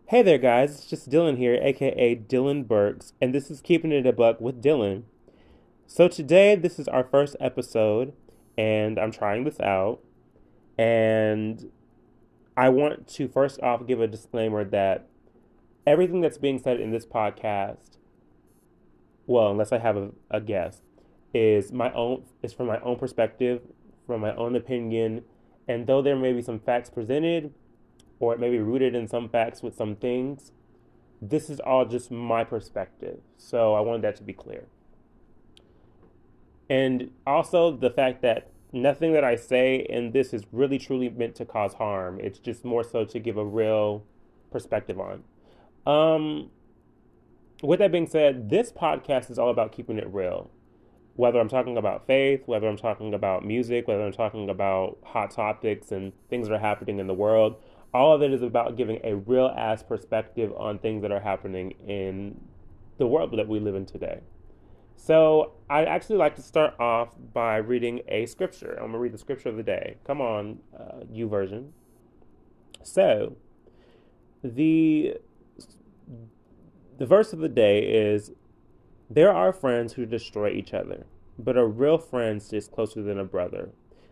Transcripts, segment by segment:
Hey there, guys. It's just Dylan here, aka Dylan Burks, and this is Keeping It a Buck with Dylan. So, today, this is our first episode, and I'm trying this out. And I want to first off give a disclaimer that everything that's being said in this podcast, well, unless I have a guest, is from my own perspective, from my own opinion. And though there may be some facts presented, or it may be rooted in some facts with some things, this is all just my perspective. So I wanted that to be clear. And also the fact that nothing that I say in this is really truly meant to cause harm. It's just more so to give a real perspective on. Um, with that being said, this podcast is all about keeping it real. Whether I'm talking about faith, whether I'm talking about music, whether I'm talking about hot topics and things that are happening in the world, all of it is about giving a real ass perspective on things that are happening in the world that we live in today. So, I'd actually like to start off by reading a scripture. I'm going to read the scripture of the day. Come on, you version. So, the the verse of the day is, there are friends who destroy each other, but a real friend sticks closer than a brother.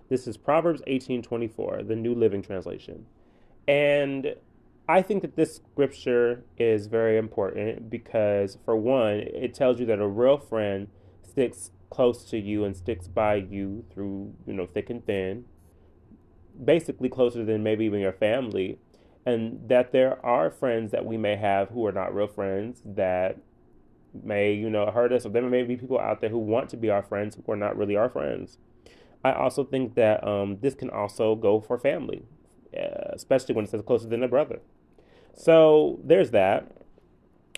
This is Proverbs 18:24, the New Living Translation. And I think that this scripture is very important because, for one, it tells you that a real friend sticks close to you and sticks by you through, thick and thin, basically closer than maybe even your family. And that there are friends that we may have who are not real friends that may, hurt us, or there may be people out there who want to be our friends who are not really our friends. I also think that this can also go for family, especially when it says closer than a brother. So there's that.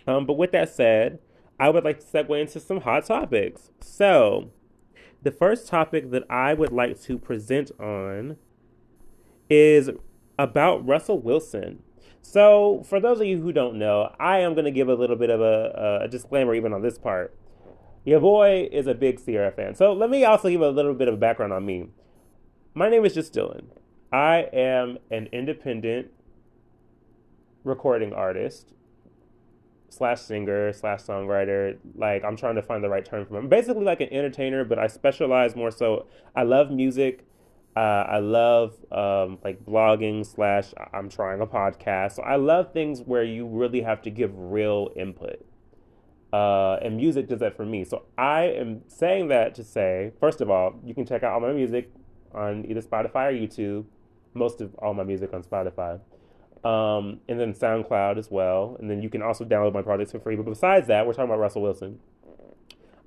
But with that said, I would like to segue into some hot topics. So the first topic that I would like to present on is about Russell Wilson. So, for those of you who don't know, I am going to give a little bit of a disclaimer even on this part. Your boy is a big Sierra fan. So, let me also give a little bit of background on me. My name is just Dylan. I am an independent recording artist slash singer slash songwriter. Like, I'm trying to find the right term for him. Basically, like an entertainer, but I specialize more so. I love music. I love like blogging slash I'm trying a podcast. So I love things where you really have to give real input. And music does that for me. So I am saying that to say, first of all, you can check out all my music on either Spotify or YouTube. Most of all my music on Spotify. And then SoundCloud as well. And then you can also download my projects for free. But besides that, we're talking about Russell Wilson.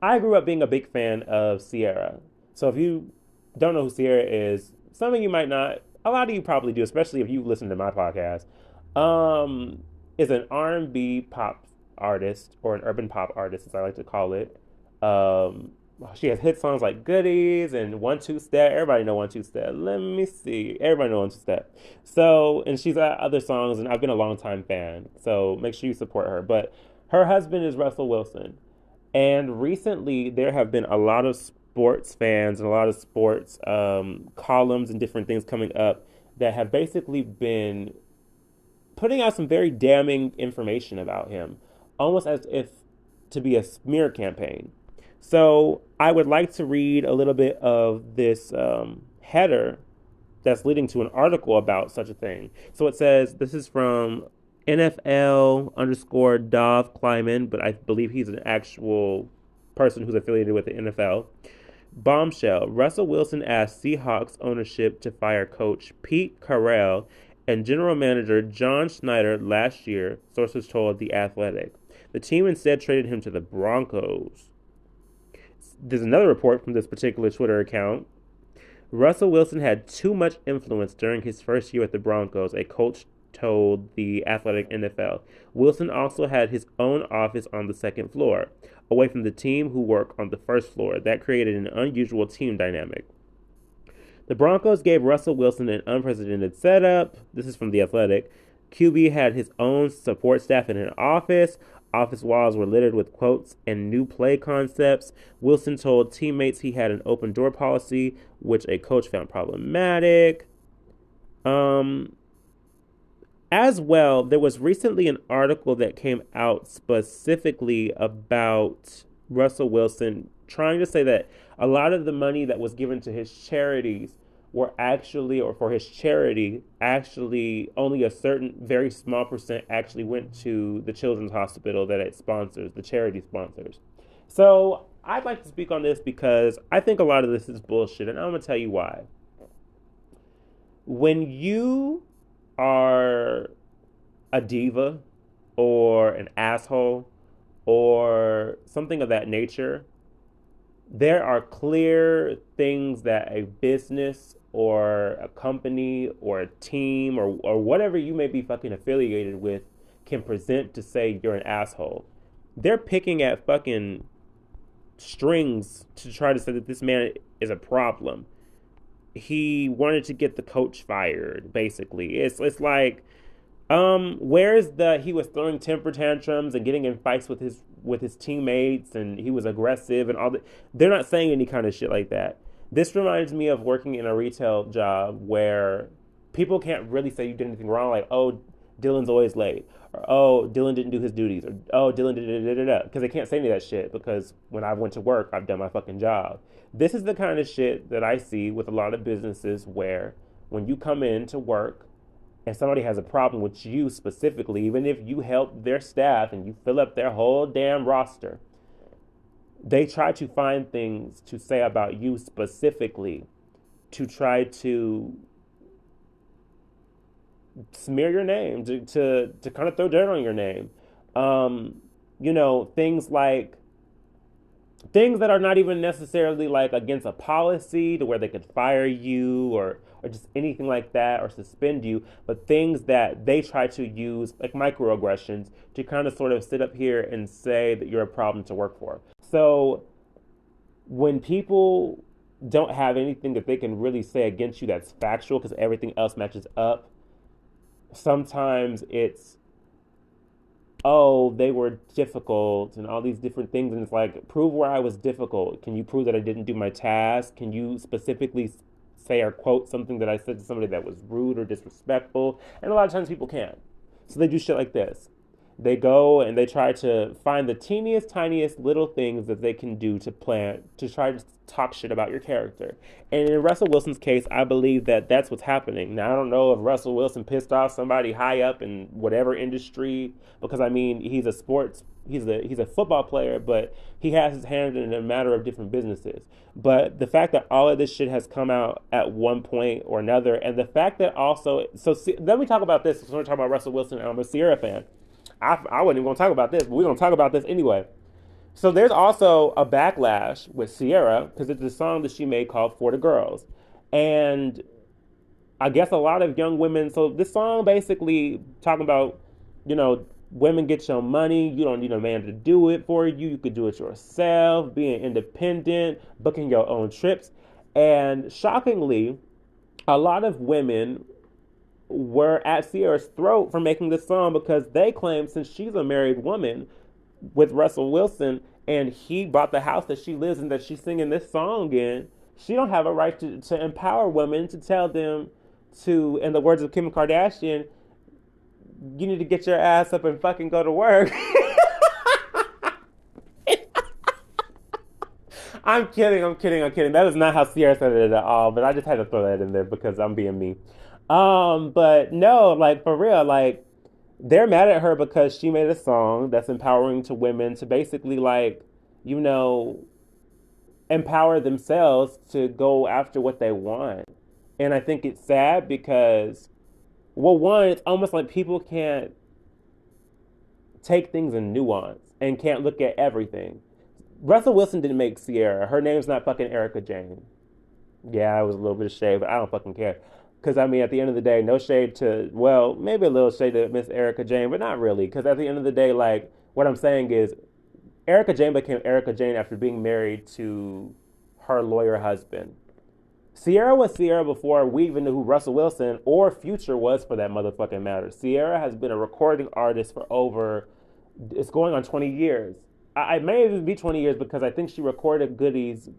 I grew up being a big fan of Sierra. So if you don't know who Sierra is, some of you might not. A lot of you probably do, especially if you listen to my podcast. Is an R&B pop artist, or an urban pop artist, as I like to call it. Um, she has hit songs like "Goodies" and "One Two Step." Everybody know "One Two Step." Let me see. Everybody know "One Two Step." So, and she's got other songs, and I've been a long time fan. So make sure you support her. But her husband is Russell Wilson. And recently, there have been a lot of sports fans and a lot of sports columns and different things coming up that have basically been putting out some very damning information about him, almost as if to be a smear campaign. So I would like to read a little bit of this header that's leading to an article about such a thing. So it says, this is from NFL underscore Dov Kleiman, but I believe he's an actual person who's affiliated with the NFL. Bombshell: Russell Wilson asked Seahawks ownership to fire coach Pete Carroll and general manager John Schneider last year, sources told The Athletic. The team instead traded him to the Broncos. There's another report from this particular Twitter account. Russell Wilson had too much influence during his first year at the Broncos, a coach told the Athletic NFL. Wilson also had his own office on the second floor, away from the team who work on the first floor. That created an unusual team dynamic. The Broncos gave Russell Wilson an unprecedented setup. This is from The Athletic. QB had his own support staff in an office. Office walls were littered with quotes and new play concepts. Wilson told teammates he had an open door policy, which a coach found problematic. Um, As well, there was recently an article that came out specifically about Russell Wilson trying to say that a lot of the money that was given to his charities were actually, or for his charity, actually only a certain very small percent actually went to the children's hospital that it sponsors, the charity sponsors. So I'd like to speak on this because I think a lot of this is bullshit, and I'm gonna tell you why. When you are a diva or an asshole or something of that nature, there are clear things that a business or a company or a team or whatever you may be fucking affiliated with can present to say you're an asshole. They're picking at fucking strings to try to say that this man is a problem. He wanted to get the coach fired, basically. It's like where's the he was throwing temper tantrums and getting in fights with his teammates and he was aggressive and all that. They're not saying any kind of shit like that. This reminds me of working in a retail job where people can't really say you did anything wrong, like, oh, Dylan's always late, or oh, Dylan didn't do his duties, or oh, Dylan did da because they can't say any of that shit because when I went to work, I've done my fucking job. This is the kind of shit that I see with a lot of businesses where when you come in to work and somebody has a problem with you specifically, even if you help their staff and you fill up their whole damn roster, they try to find things to say about you specifically to try to smear your name, to kind of throw dirt on your name. Um, things like things that are not even necessarily like against a policy to where they could fire you or just anything like that or suspend you, but things that they try to use like microaggressions to kind of sort of sit up here and say that you're a problem to work for. So when people don't have anything that they can really say against you that's factual because everything else matches up, sometimes it's oh, they were difficult and all these different things. And it's like, prove where I was difficult. Can you prove that I didn't do my task? Can you specifically say or quote something that I said to somebody that was rude or disrespectful? And a lot of times people can't. So they do shit like this. They go and they try to find the teeniest, tiniest little things that they can do to plant to try to talk shit about your character. And in Russell Wilson's case, I believe that that's what's happening. Now, I don't know if Russell Wilson pissed off somebody high up in whatever industry, because I mean, he's a football player, but he has his hand in a matter of different businesses. But the fact that all of this shit has come out at one point or another, and the fact that also, let me talk about this. So we're talking about Russell Wilson, and I'm a Sierra fan. I wasn't even going to talk about this, but we're going to talk about this anyway. So there's also a backlash with Sierra because it's a song that she made called For the Girls. And I guess a lot of young women, so this song basically talking about, women get your money. You don't need a man to do it for you. You could do it yourself, being independent, booking your own trips. And shockingly, a lot of women were at Sierra's throat for making this song because they claim since she's a married woman with Russell Wilson and he bought the house that she lives in that she's singing this song in, she don't have a right to empower women to tell them to, in the words of Kim Kardashian, you need to get your ass up and fucking go to work. I'm kidding. That is not how Sierra said it at all, but I just had to throw that in there because I'm being me. But no, like for real, like they're mad at her because she made a song that's empowering to women to basically like, you know, empower themselves to go after what they want. And I think it's sad because, well, one, it's almost like people can't take things in nuance and can't look at everything. Russell Wilson didn't make Sierra. Her name's not fucking Erica Jane. Yeah, it was a little bit of shade, but I don't fucking care. Because, I mean, at the end of the day, no shade to, well, maybe a little shade to Miss Erica Jane, but not really. Because at the end of the day, like, what I'm saying is Erica Jane became Erica Jane after being married to her lawyer husband. Sierra was Sierra before we even knew who Russell Wilson or Future was for that motherfucking matter. Sierra has been a recording artist for over, it's going on 20 years. I may even be 20 years because I think she recorded Goodies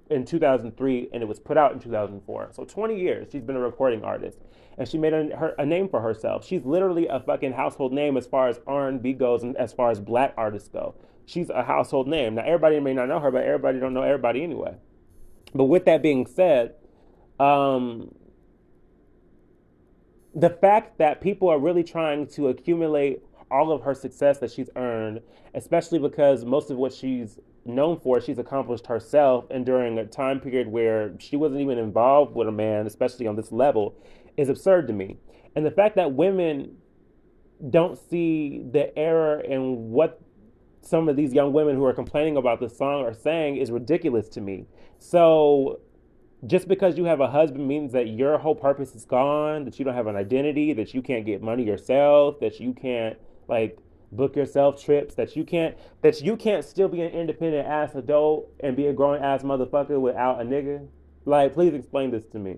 in 2003 and it was put out in 2004. So 20 years she's been a recording artist and she made a name for herself. She's literally a fucking household name as far as R&B goes and as far as black artists go. She's a household name. Now everybody may not know her, but everybody don't know everybody anyway. But with that being said, um, the fact that people are really trying to accumulate all of her success that she's earned, especially because most of what she's known for, she's accomplished herself, and during a time period where she wasn't even involved with a man, especially on this level, is absurd to me. And the fact that women don't see the error in what some of these young women who are complaining about the song are saying is ridiculous to me. So just because you have a husband means that your whole purpose is gone, that you don't have an identity, that you can't get money yourself, that you can't like book yourself trips, that you can't still be an independent ass adult and be a grown ass motherfucker without a nigga. Like, please explain this to me.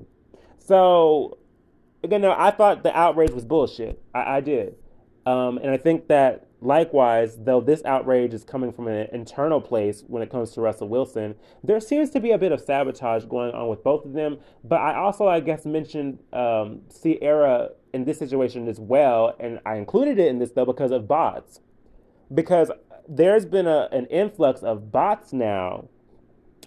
So again, no, I thought the outrage was bullshit. I did. And I think that likewise, though this outrage is coming from an internal place when it comes to Russell Wilson, there seems to be a bit of sabotage going on with both of them. But I also, I guess, mentioned Sierra in this situation as well. And I included it in this, though, because of bots. Because there's been an influx of bots now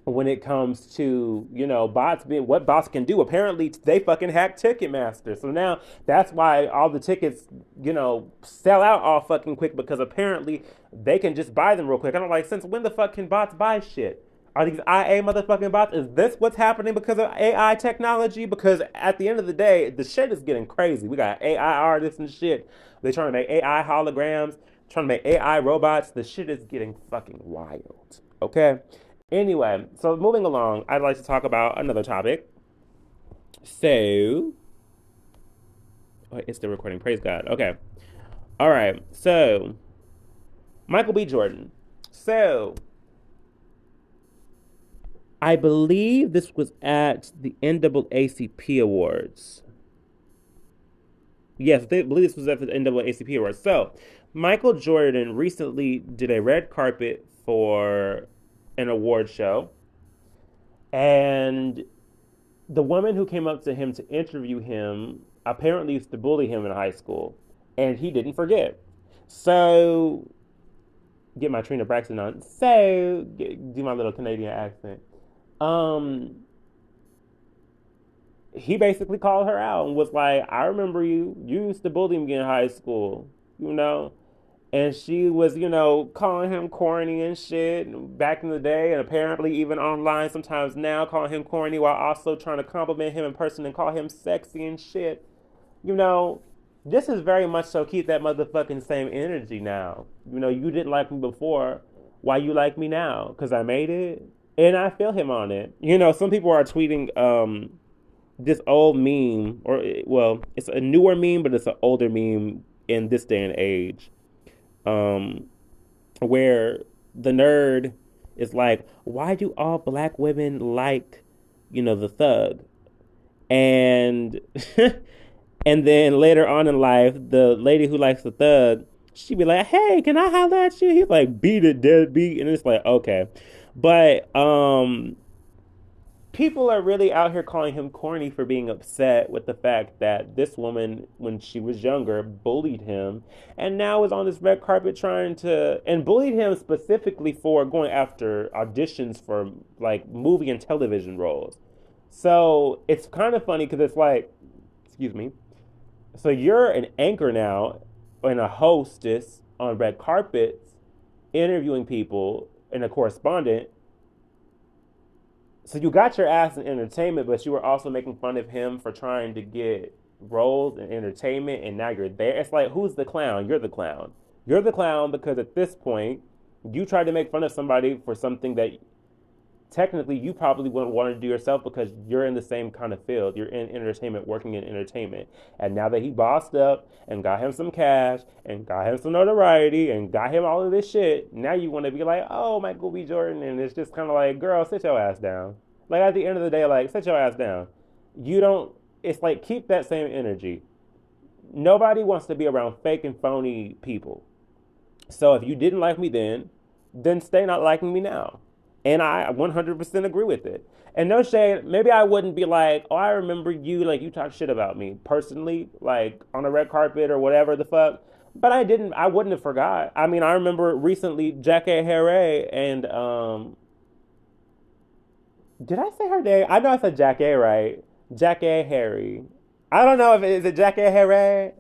when it comes to bots being what bots can do. Apparently they fucking hack Ticketmaster, so now that's why all the tickets sell out all fucking quick, because apparently they can just buy them real quick. I'm like, since when the fuck can bots buy shit? Are these IA motherfucking bots? Is this what's happening because of AI technology? Because at the end of the day, the shit is getting crazy. We got AI artists and shit. They're trying to make AI holograms, trying to make AI robots. The shit is getting fucking wild. Okay? Anyway, so moving along, I'd like to talk about another topic. So, oh, it's still recording. Praise God. Okay. All right. So, Michael B. Jordan. So, I believe this was at the NAACP Awards. Yes, I believe this was at the NAACP Awards. So, Michael Jordan recently did a red carpet for an award show, and the woman who came up to him to interview him apparently used to bully him in high school, and he didn't forget. So, get my Trina Braxton on. So, do my little Canadian accent. Um, he basically called her out and was like, "I remember you. You used to bully me in high school, you know." And she was, calling him corny and shit back in the day, and apparently even online sometimes now, calling him corny while also trying to compliment him in person and call him sexy and shit. You know, this is very much so keep that motherfucking same energy now. You didn't like me before. Why you like me now? Because I made it? And I feel him on it. Some people are tweeting this old meme, or, well, it's a newer meme, but it's an older meme in this day and age, um, where the nerd is like, why do all black women like, the thug? And and then later on in life, the lady who likes the thug, she be like, hey, can I holler at you? He's like, beat it, deadbeat. And it's like, okay. But people are really out here calling him corny for being upset with the fact that this woman, when she was younger, bullied him and now is on this red carpet trying to, and bullied him specifically for going after auditions for like movie and television roles. So it's kind of funny because it's like, excuse me, so you're an anchor now and a hostess on red carpets interviewing people and a correspondent, so you got your ass in entertainment, but you were also making fun of him for trying to get roles in entertainment, and now you're there. It's like, who's the clown? You're the clown. You're the clown because at this point, you tried to make fun of somebody for something that technically you probably wouldn't want to do yourself because you're in the same kind of field. You're in entertainment, working in entertainment. And now that he bossed up and got him some cash and got him some notoriety and got him all of this shit, now you want to be like, oh, Michael B. Jordan. And it's just kind of like, girl, sit your ass down. Like, at the end of the day, like, sit your ass down. You don't, it's like, keep that same energy. Nobody wants to be around fake and phony people. So if you didn't like me then stay not liking me now. And I 100% agree with it. And no shade, maybe I wouldn't be like, oh, I remember you, like you talk shit about me personally, like on a red carpet or whatever the fuck. But I wouldn't have forgot. I mean, I remember recently Jackie Harry and did I say her name? I know I said Jackie, right? Jackie Harry. I don't know if it is it Jackie Harry.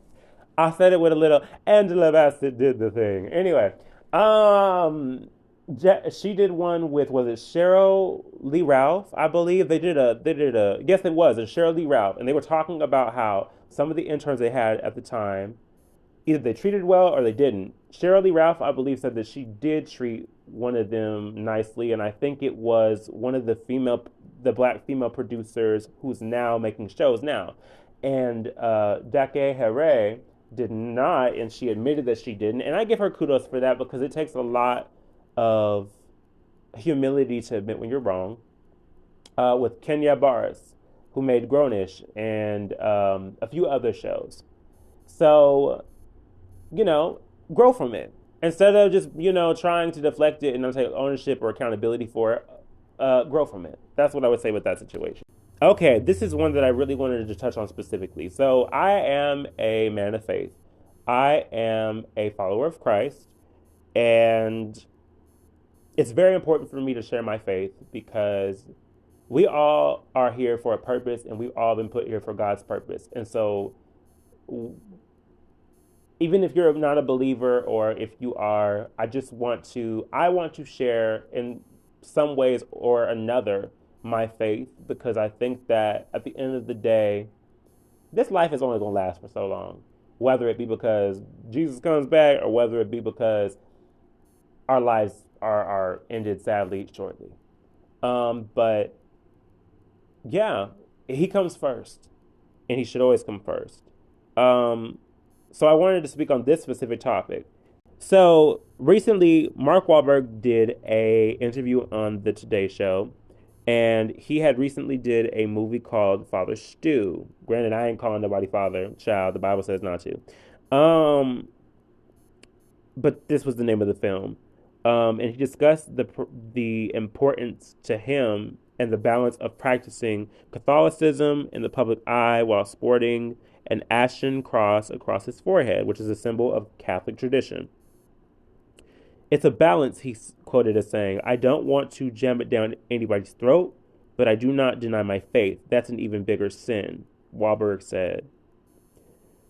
I said it with a little Angela Bassett did the thing. Anyway, um, she did one with was it Cheryl Lee Ralph? I believe they did a yes it was and Cheryl Lee Ralph, and they were talking about how some of the interns they had at the time either they treated well or they didn't. Cheryl Lee Ralph, I believe, said that she did treat one of them nicely, and I think it was one of the black female producers who's now making shows now. And Dake Here did not, and she admitted that she didn't. And I give her kudos for that because it takes a lot of humility to admit when you're wrong. With Kenya Barris, who made Grownish and a few other shows. So you know, grow from it. Instead of just, trying to deflect it and not take ownership or accountability for it, grow from it. That's what I would say with that situation. Okay, this is one that I really wanted to touch on specifically. So I am a man of faith. I am a follower of Christ, and it's very important for me to share my faith because we all are here for a purpose and we've all been put here for God's purpose. And so even if you're not a believer or if you are, I want to share in some ways or another my faith because I think that at the end of the day, this life is only going to last for so long. Whether it be because Jesus comes back or whether it be because our lives are ended sadly shortly. But yeah, he comes first and he should always come first. Um, so I wanted to speak on this specific topic. So recently, Mark Wahlberg did a interview on the Today Show, and he had recently did a movie called Father Stew. Granted, I ain't calling nobody father, child. The Bible says not to. But this was the name of the film, and he discussed the importance to him and the balance of practicing Catholicism in the public eye while sporting an ashen cross across his forehead, which is a symbol of Catholic tradition. It's a balance, he's quoted as saying, I don't want to jam it down anybody's throat, but I do not deny my faith. That's an even bigger sin, Wahlberg said.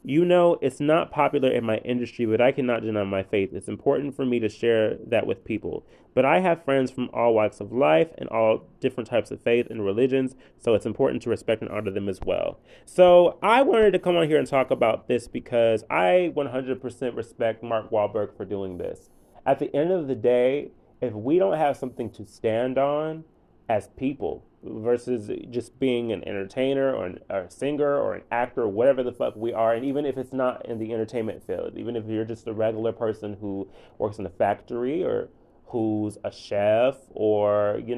It's not popular in my industry, but I cannot deny my faith. It's important for me to share that with people. But I have friends from all walks of life and all different types of faith and religions, so it's important to respect and honor them as well. So I wanted to come on here and talk about this because I 100% respect Mark Wahlberg for doing this. At the end of the day, if we don't have something to stand on as people, versus just being an entertainer or a singer or an actor or whatever the fuck we are. And even if it's not in the entertainment field, even if you're just a regular person who works in a factory or who's a chef or, you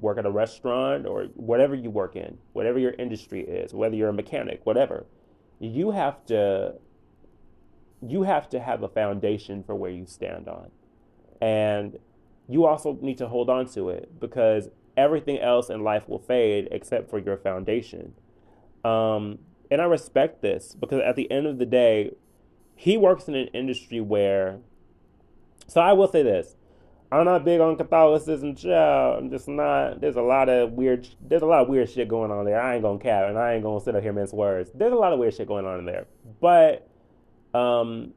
work at a restaurant or whatever you work in, whatever your industry is, whether you're a mechanic, whatever, you have to have a foundation for where you stand on. And you also need to hold on to it because everything else in life will fade except for your foundation. And I respect this because at the end of the day, he works in an industry where, so I will say this. I'm not big on Catholicism, child. I'm just not. There's a lot of weird shit going on there. I ain't gonna cap, and I ain't gonna sit up here and mince words. There's a lot of weird shit going on in there, um,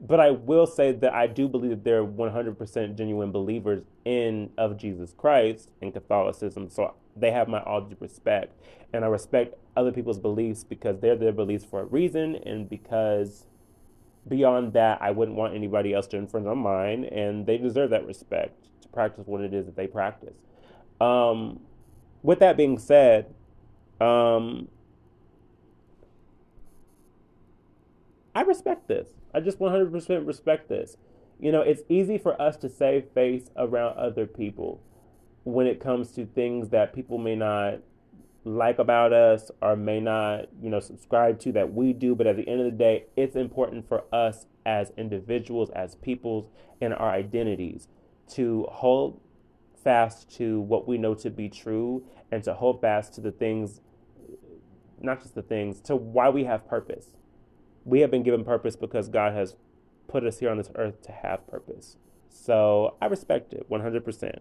but I will say that I do believe that they're 100% genuine believers in of Jesus Christ and Catholicism. So they have my all due respect, and I respect other people's beliefs because they're their beliefs for a reason, and because beyond that, I wouldn't want anybody else to infringe on mine, and they deserve that respect to practice what it is that they practice. Um, with that being said, um, I respect this. I just 100% respect this. It's easy for us to save face around other people when it comes to things that people may not like about us or may not, subscribe to that we do. But at the end of the day, it's important for us as individuals, as peoples, and our identities to hold fast to what we know to be true and to hold fast to the things, not just the things, to why we have purpose. We have been given purpose because God has put us here on this earth to have purpose. So I respect it 100%.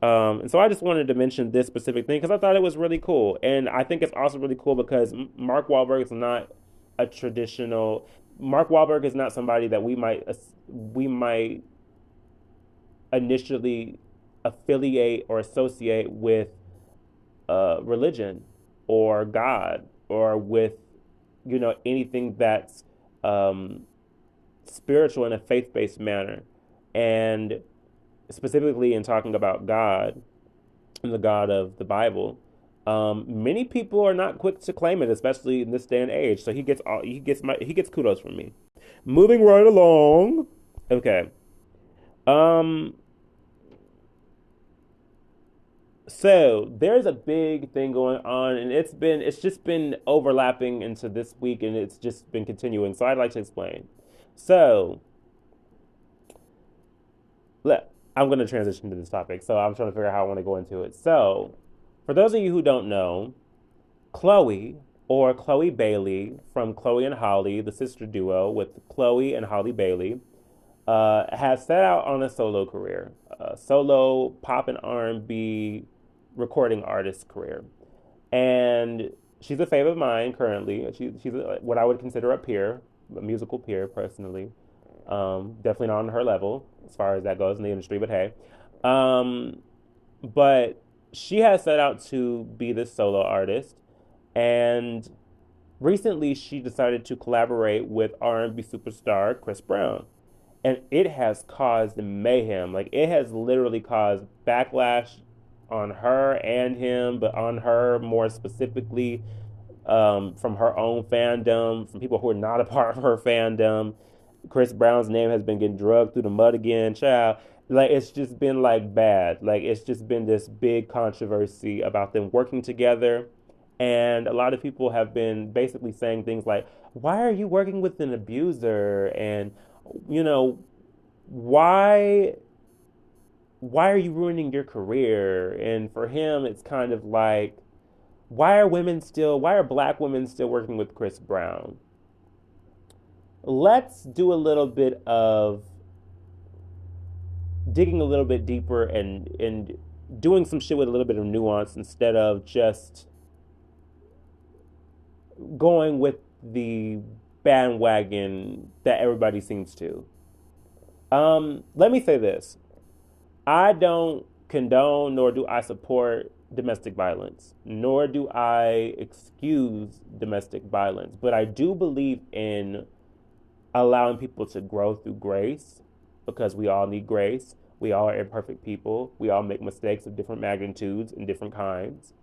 And so I just wanted to mention this specific thing because I thought it was really cool. And I think it's also really cool because Mark Wahlberg is not a traditional. Mark Wahlberg is not somebody that we might initially affiliate or associate with religion or God or with anything that's um, spiritual in a faith-based manner. And specifically in talking about God and the God of the Bible, many people are not quick to claim it, especially in this day and age. So he gets kudos from me. Moving right along. Okay. Um. So there's a big thing going on, and it's just been overlapping into this week, and it's just been continuing. So I'd like to explain. So I'm going to transition to this topic. So I'm trying to figure out how I want to go into it. So, for those of you who don't know, Chloe or Chloe Bailey from Chloe and Holly, the sister duo with Chloe and Holly Bailey, has set out on a solo career, a solo pop and R&B recording artist career, and she's a favorite of mine currently. What I would consider a peer, a musical peer, personally. Definitely not on her level as far as that goes in the industry, but hey. Um, but she has set out to be this solo artist, and recently she decided to collaborate with R&B superstar Chris Brown. And it has caused mayhem. Like, it has literally caused backlash on her and him, but on her more specifically, from her own fandom, from people who are not a part of her fandom. Chris Brown's name has been getting drugged through the mud again, child. Like, it's just been like bad. Like, it's just been this big controversy about them working together. And a lot of people have been basically saying things like, why are you working with an abuser? And, you know, why are you ruining your career? And for him, it's kind of like, why are black women still working with Chris Brown? Let's do a little bit of digging a little bit deeper and doing some shit with a little bit of nuance instead of just going with the bandwagon that everybody seems to. Let me say this. I don't condone nor do I support domestic violence, nor do I excuse domestic violence, but I do believe in allowing people to grow through grace because we all need grace. We all are imperfect people. We all make mistakes of different magnitudes and different kinds.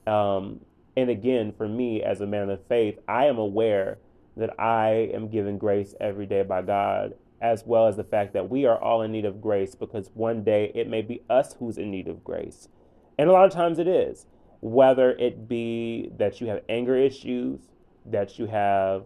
Um, and again, for me as a man of faith, I am aware that I am given grace every day by God, as well as the fact that we are all in need of grace because one day it may be us who's in need of grace. And a lot of times it is, whether it be that you have anger issues, that you have,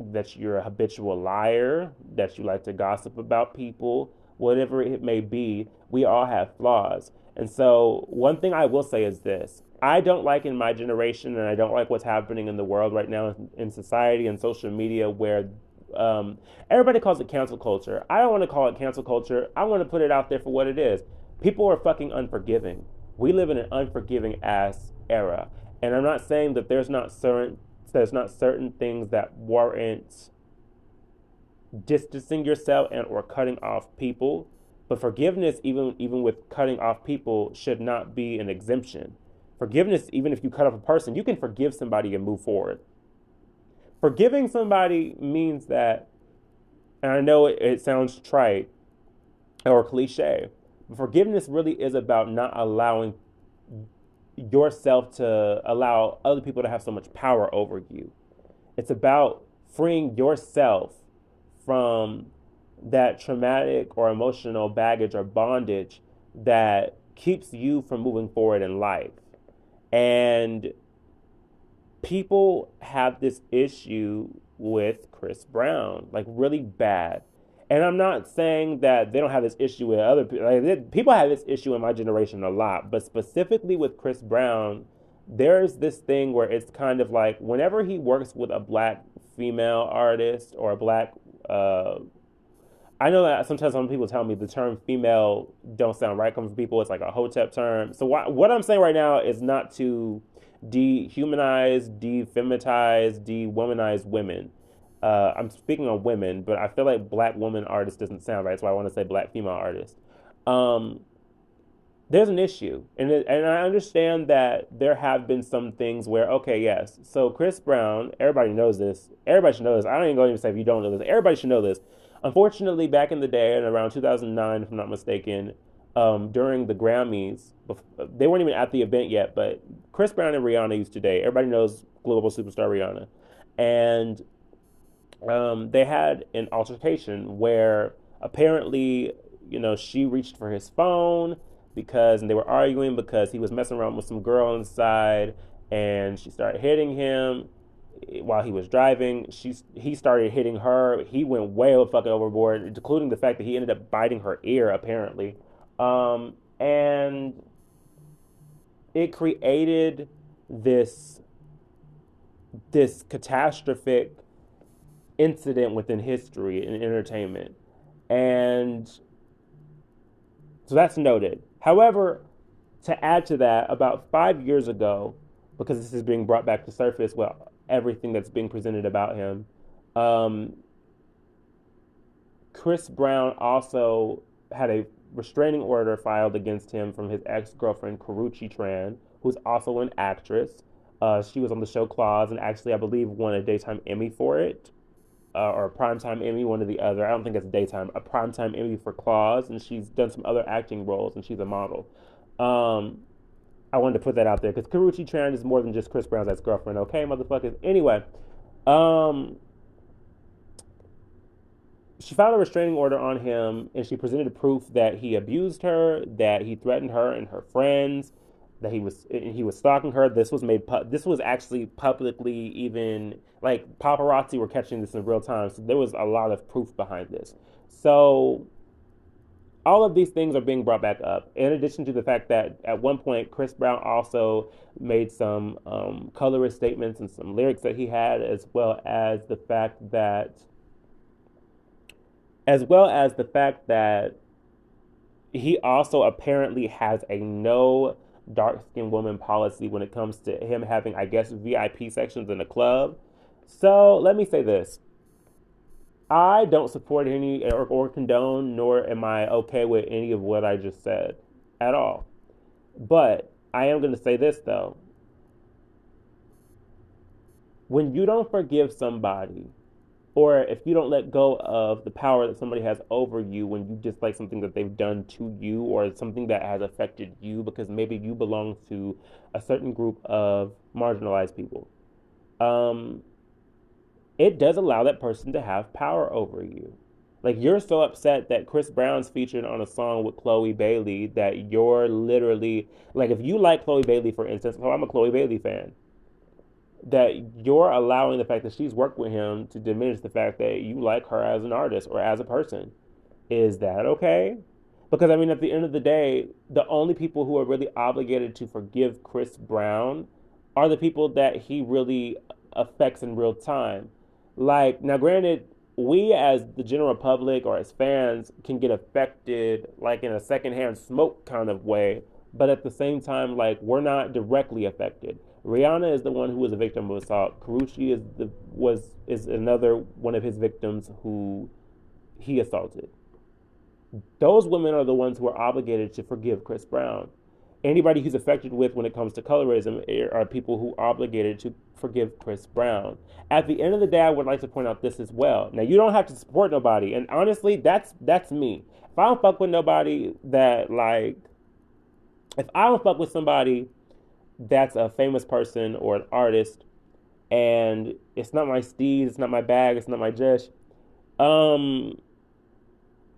that you're a habitual liar, that you like to gossip about people, whatever it may be, we all have flaws. And so, one thing I will say is this: I don't like in my generation, and I don't like what's happening in the world right now in society and social media where everybody calls it cancel culture. I don't want to call it cancel culture. I want to put it out there for what it is. People are fucking unforgiving. We live in an unforgiving ass era. And I'm not saying that there's not certain things that warrant distancing yourself and or cutting off people, but forgiveness, even with cutting off people, should not be an exemption. Forgiveness, even if you cut off a person, you can forgive somebody and move forward. Forgiving somebody means that, and I know it sounds trite or cliche, but forgiveness really is about not allowing yourself to allow other people to have so much power over you. It's about freeing yourself from that traumatic or emotional baggage or bondage that keeps you from moving forward in life. And people have this issue with Chris Brown, like really bad. And I'm not saying that they don't have this issue with other people. Like, people have this issue in my generation a lot, but specifically with Chris Brown, there's this thing where it's kind of like whenever he works with a black female artist or a black, I know that sometimes some people tell me the term female don't sound right coming from people. It's like a hotep term. So what I'm saying right now is not to dehumanize, defeminize, dewomanize women. I'm speaking on women, but I feel like black woman artist doesn't sound right, so I want to say black female artist. Um, there's an issue, and I understand that there have been some things where okay, yes. So Chris Brown, everybody knows this. Everybody should know this. I don't even go even say if you don't know this. Everybody should know this. Unfortunately, back in the day, in around 2009, if I'm not mistaken, during the Grammys, they weren't even at the event yet, but Chris Brown and Rihanna used to date. Everybody knows global superstar Rihanna, and they had an altercation where apparently, she reached for his phone because, and they were arguing because he was messing around with some girl inside, and she started hitting him while he was driving. He started hitting her. He went way fucking overboard, including the fact that he ended up biting her ear apparently, and it created this catastrophic incident within history and entertainment. And so that's noted. However, to add to that, about 5 years ago, because this is being brought back to surface, well, everything that's being presented about him, um, Chris Brown also had a restraining order filed against him from his ex-girlfriend, Karrueche Tran, who's also an actress. She was on the show Claws and actually, I believe, won a daytime Emmy for it, or a primetime Emmy, one or the other. I don't think it's daytime. A primetime Emmy for Claws, and she's done some other acting roles, and she's a model. Um, I wanted to put that out there because Karrueche Tran is more than just Chris Brown's ex-girlfriend. Okay, motherfuckers. Anyway, um, she filed a restraining order on him, and she presented proof that he abused her, that he threatened her and her friends, that he was stalking her. This was actually publicly, even like paparazzi were catching this in real time. So there was a lot of proof behind this. So all of these things are being brought back up. In addition to the fact that at one point Chris Brown also made some colorist statements and some lyrics that he had, as well as the fact that he also apparently has a no dark skinned woman policy when it comes to him having, I guess, VIP sections in the club. So let me say this. I don't support any or condone, nor am I okay with any of what I just said at all. But I am going to say this, though. When you don't forgive somebody, or if you don't let go of the power that somebody has over you when you dislike something that they've done to you or something that has affected you because maybe you belong to a certain group of marginalized people, um, it does allow that person to have power over you. Like you're so upset that Chris Brown's featured on a song with Chloe Bailey that you're literally like if you like Chloe Bailey, for instance, so I'm a Chloe Bailey fan, that you're allowing the fact that she's worked with him to diminish the fact that you like her as an artist or as a person. Is that okay? Because I mean, at the end of the day, the only people who are really obligated to forgive Chris Brown are the people that he really affects in real time. Like, now, granted, we as the general public or as fans can get affected like in a secondhand smoke kind of way, but at the same time, like, we're not directly affected. Rihanna is the one who was a victim of assault. Karrueche is another one of his victims who he assaulted. Those women are the ones who are obligated to forgive Chris Brown. Anybody who's affected with when it comes to colorism are people who are obligated to forgive Chris Brown. At the end of the day, I would like to point out this as well. Now, you don't have to support nobody, and honestly, that's me. If I don't fuck with nobody that like, if I don't fuck with somebody that's a famous person or an artist, and it's not my steed, it's not my bag, it's not my dish, um,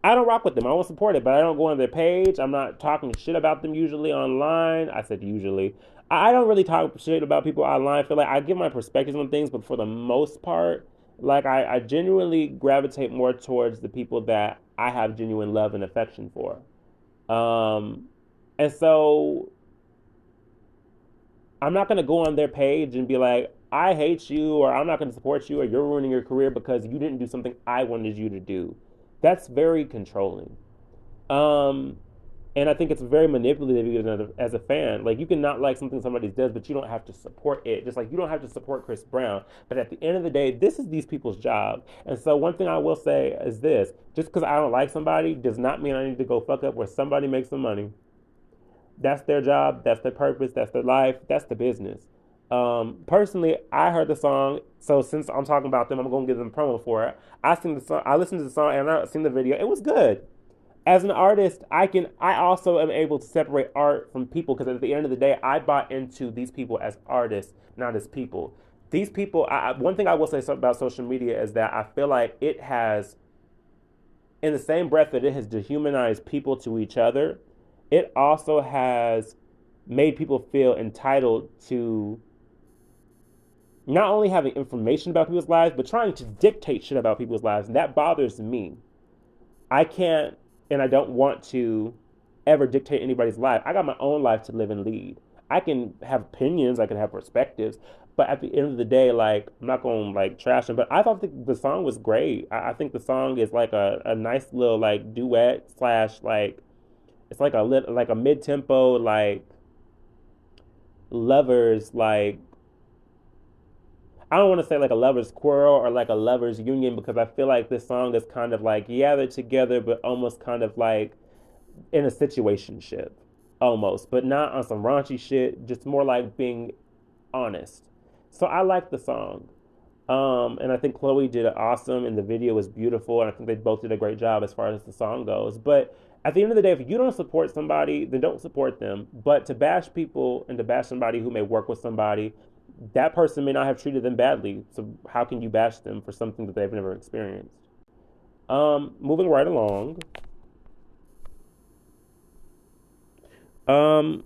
I don't rock with them. I won't support it, but I don't go on their page. I'm not talking shit about them usually online. I said usually. I don't really talk shit about people online. I feel like I give my perspectives on things, but for the most part, Like I genuinely gravitate more towards the people that I have genuine love and affection for. Um, and so I'm not gonna go on their page and be like, I hate you, or I'm not gonna support you, or you're ruining your career because you didn't do something I wanted you to do. That's very controlling. Um, and I think it's very manipulative as a fan. Like you can not like something somebody does, but you don't have to support it. Just like you don't have to support Chris Brown. But at the end of the day, this is these people's job. And so one thing I will say is this: just because I don't like somebody does not mean I need to go fuck up where somebody makes some money. That's their job. That's their purpose. That's their life. That's the business. Personally, I heard the song, so since I'm talking about them, I'm gonna give them promo for it. I seen the song, I listened to the song, and I seen the video. It was good. As an artist, I also am able to separate art from people because at the end of the day, I bought into these people as artists, not as people. These people, one thing I will say about social media is that I feel like it has, in the same breath that it has dehumanized people to each other, it also has made people feel entitled to not only having information about people's lives, but trying to dictate shit about people's lives. And that bothers me. I can't and I don't want to ever dictate anybody's life. I got my own life to live and lead. I can have opinions, I can have perspectives, but at the end of the day, like I'm not gonna like trash them. But I thought the song was great. I think the song is like a nice little like duet slash like it's like like a mid tempo like lovers like I don't want to say like a lover's quarrel or like a lover's union because I feel like this song is kind of like yeah they're together but almost kind of like in a situationship almost, but not on some raunchy shit, just more like being honest. So I like the song. And I think Chloe did it awesome and the video was beautiful and I think they both did a great job as far as the song goes. But at the end of the day, if you don't support somebody, then don't support them. But to bash people and to bash somebody who may work with somebody, that person may not have treated them badly. So how can you bash them for something that they've never experienced? Moving right along. Um,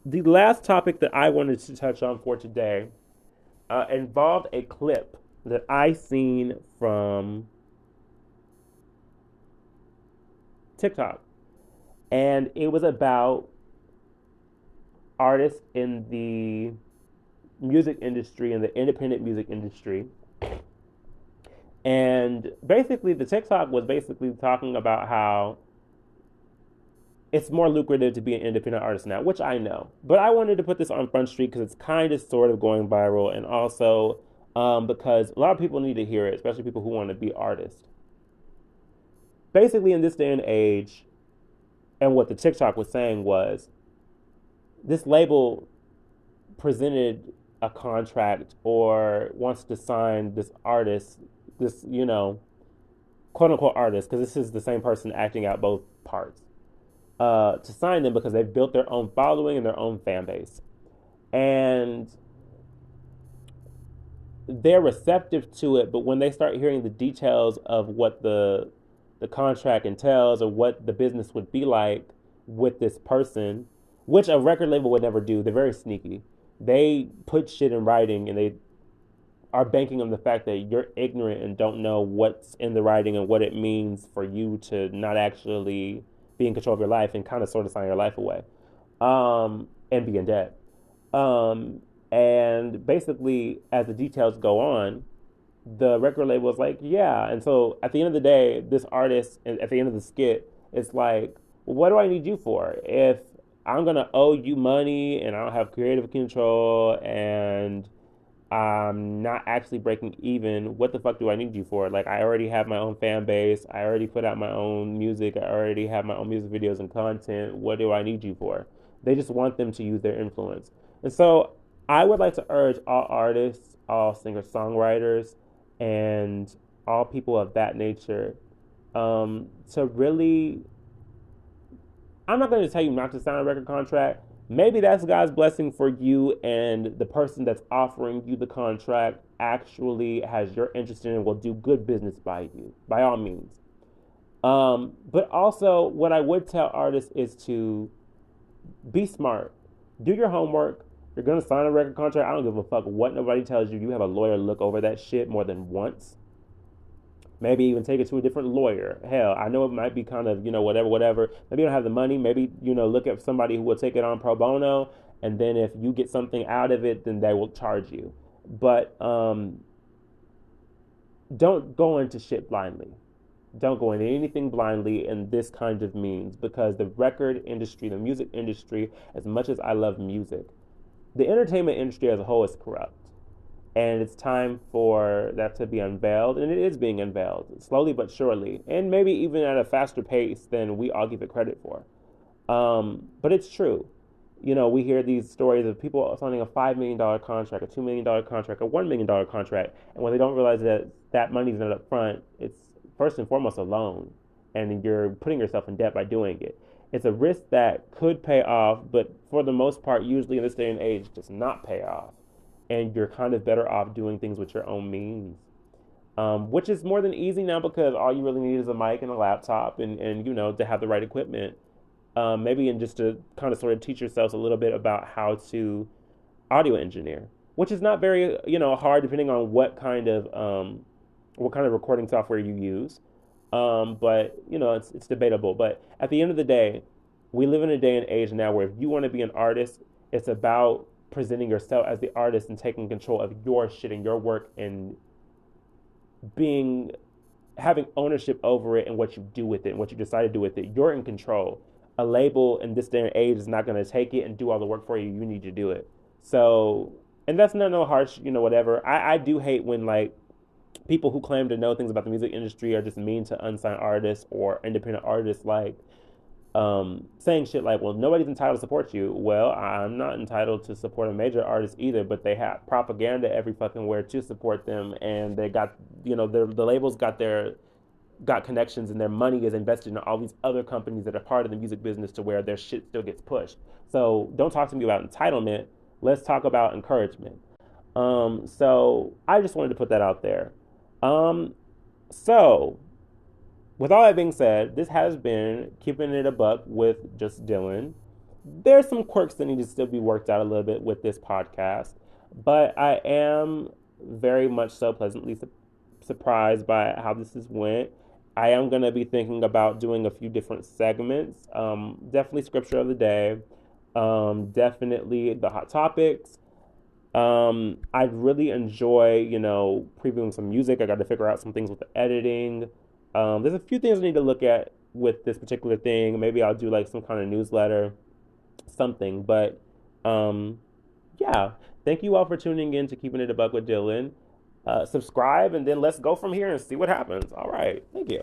the last topic that I wanted to touch on for today involved a clip that I seen from TikTok, and it was about artists in the music industry and the independent music industry. And basically, the TikTok was basically talking about how it's more lucrative to be an independent artist now, which I know. But I wanted to put this on Front Street because it's kind of sort of going viral, and also because a lot of people need to hear it, especially people who want to be artists. Basically, in this day and age, and what the TikTok was saying was this label presented a contract or wants to sign this artist, this, quote unquote artist, because this is the same person acting out both parts, to sign them because they've built their own following and their own fan base. And they're receptive to it, but when they start hearing the details of what the contract entails or what the business would be like with this person, which a record label would never do, they're very sneaky. They put shit in writing and they are banking on the fact that you're ignorant and don't know what's in the writing and what it means for you to not actually be in control of your life and kind of sort of sign your life away and be in debt. Um, and basically, as the details go on, the record label is like, yeah. And so at the end of the day, this artist, at the end of the skit, it's like, well, what do I need you for? If I'm going to owe you money and I don't have creative control and I'm not actually breaking even, what the fuck do I need you for? Like, I already have my own fan base. I already put out my own music. I already have my own music videos and content. What do I need you for? They just want them to use their influence. And so I would like to urge all artists, all singer songwriters, and all people of that nature to really, I'm not going to tell you not to sign a record contract. Maybe that's God's blessing for you, and the person that's offering you the contract actually has your interest in and will do good business by you, by all means. But also, what I would tell artists is to be smart, do your homework, You're gonna sign a record contract. I don't give a fuck what nobody tells you. You have a lawyer look over that shit more than once. Maybe even take it to a different lawyer. Hell, I know it might be kind of, whatever, whatever. Maybe you don't have the money. Maybe, look at somebody who will take it on pro bono. And then if you get something out of it, then they will charge you. But don't go into shit blindly. Don't go into anything blindly in this kind of means, because the record industry, the music industry, as much as I love music, the entertainment industry as a whole is corrupt. And it's time for that to be unveiled, and it is being unveiled slowly but surely, and maybe even at a faster pace than we all give it credit for. But it's true. We hear these stories of people signing a $5 million contract, a $2 million contract, a $1 million contract, and when they don't realize that that money's not up front, it's first and foremost a loan, and you're putting yourself in debt by doing it. It's a risk that could pay off, but for the most part, usually in this day and age, does not pay off, and you're kind of better off doing things with your own means. Which is more than easy now, because all you really need is a mic and a laptop, and to have the right equipment. Maybe and just to kind of sort of teach yourselves a little bit about how to audio engineer, which is not very hard, depending on what kind of recording software you use. But it's debatable. But at the end of the day, we live in a day and age now where if you want to be an artist, it's about presenting yourself as the artist and taking control of your shit and your work, and being having ownership over it and what you do with it and what you decide to do with it. You're in control. A label in this day and age is not going to take it and do all the work for you. You need to do it. So, and that's not no harsh, whatever. I do hate when, like, people who claim to know things about the music industry are just mean to unsigned artists or independent artists, like, saying shit like, well, nobody's entitled to support you. Well, I'm not entitled to support a major artist either, but they have propaganda every fucking where to support them, and they got, the labels got connections, and their money is invested in all these other companies that are part of the music business, to where their shit still gets pushed. So don't talk to me about entitlement. Let's talk about encouragement. So I just wanted to put that out there. Um, so with all that being said, this has been Keeping It a Buck with Just Dylan. There's some quirks that need to still be worked out a little bit with this podcast, but I am very much so pleasantly surprised by how this has went. I am going to be thinking about doing a few different segments. Definitely scripture of the day. Definitely the hot topics. I really enjoy, previewing some music. I got to figure out some things with the editing. There's a few things I need to look at with this particular thing. Maybe I'll do like some kind of newsletter, something. But yeah, thank you all for tuning in to Keeping It a Buck with Dylan. Subscribe, and then let's go from here and see what happens. All right, thank you.